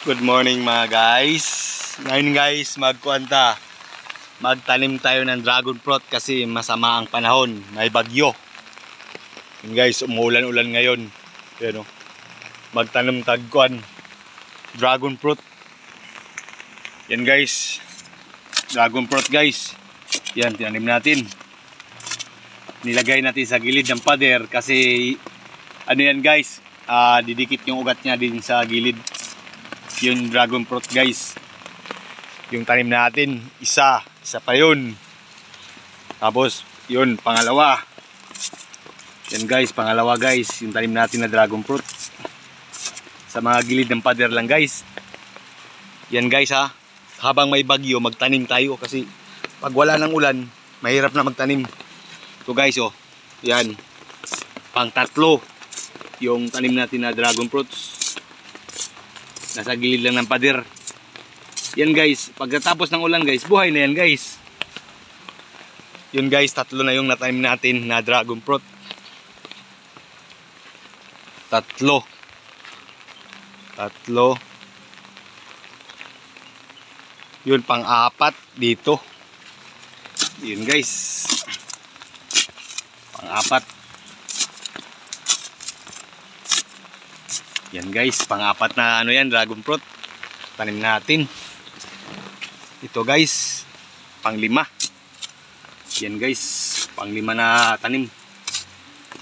Good morning mga guys. Ngayon guys, magtanim tayo ng dragon fruit kasi masama ang panahon, may bagyo. Yun guys, umuulan-ulan ngayon. Yan, magtanim tagkuan dragon fruit. Yan guys, dragon fruit guys. Yan, tinanim natin. Nilagay natin sa gilid ng pader kasi ano yan guys, didikit yung ugat niya din sa gilid. Yung dragon fruit guys, yung tanim natin, isa pa yun. Tapos yun, pangalawa. Yan guys, pangalawa guys, yung tanim natin na dragon fruit. Sa mga gilid ng pader lang guys. Yan guys habang may bagyo magtanim tayo kasi pag wala ng ulan, mahirap na magtanim. So guys yan, pang tatlo yung tanim natin na dragon fruits. Nasa gilid lang ng pader. Yan guys, pagkatapos ng ulan guys, buhay na yan guys. Yun guys, tatlo na yung natanim natin na dragon fruit. Tatlo. Yun, pang-apat dito. Yun guys, pang-apat. Yan guys, pang-apat na yan, dragon fruit. Tanim natin. Ito guys, pang-lima. Yan guys, pang-lima na tanim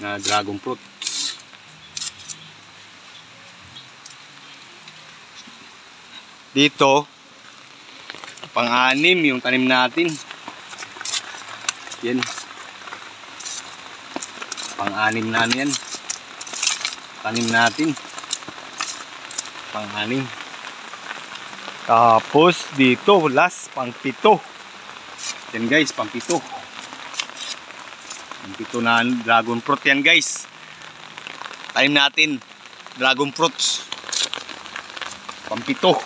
na dragon fruit. Dito, pang-anim yung tanim natin. Yan. Pang-anim na yan. Tanim natin. Pang-anim. Tapos dito last pang-pito. Yan guys, pang-pito. Pang-pito na dragon fruit yan guys. Tanim natin dragon fruits. Pang-pito.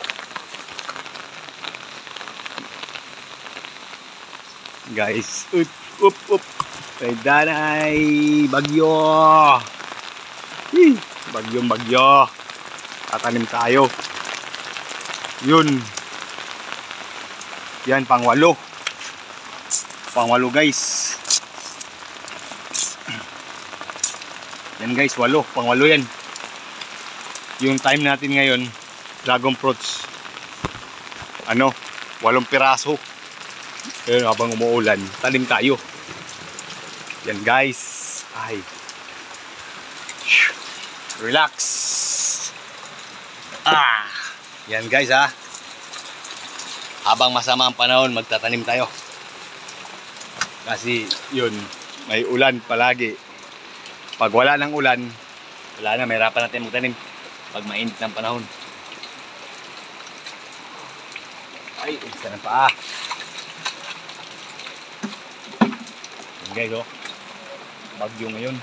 Guys, up. Kay danay bagyo. Bagyo. Tatanim tayo. Yun. Yan, pang-walo. Pang-walo guys. Yan guys, walo. Pang-walo yan. Yung time natin ngayon, dragon fruits. 8 piraso. Ayun, habang umuulan, tanim tayo. Yan guys. Ay. Relax. Yan guys habang masama ang panahon, magtatanim tayo. Kasi yun, may ulan palagi. Pag wala ng ulan, wala na, mahirapan natin magtanim. Pag mainit ng panahon. Ay, isa na pa. Yan guys bagyo ngayon.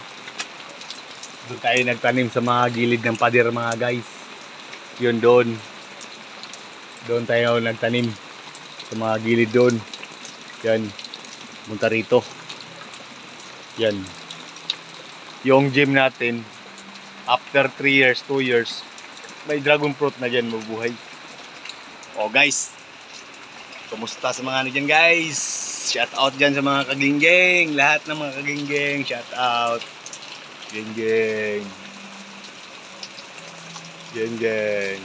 Doon tayo nagtanim sa mga gilid ng pader mga guys. Yun doon tayo nagtanim sa mga gilid doon. Yan, punta rito. Yan, yung gym natin after 3 years, 2 years, may dragon fruit na dyan mabuhay. Guys, kumusta sa mga dyan guys? Shout out dyan sa mga kaginggeng. Lahat ng mga kaginggeng, shout out. Geng. Kage.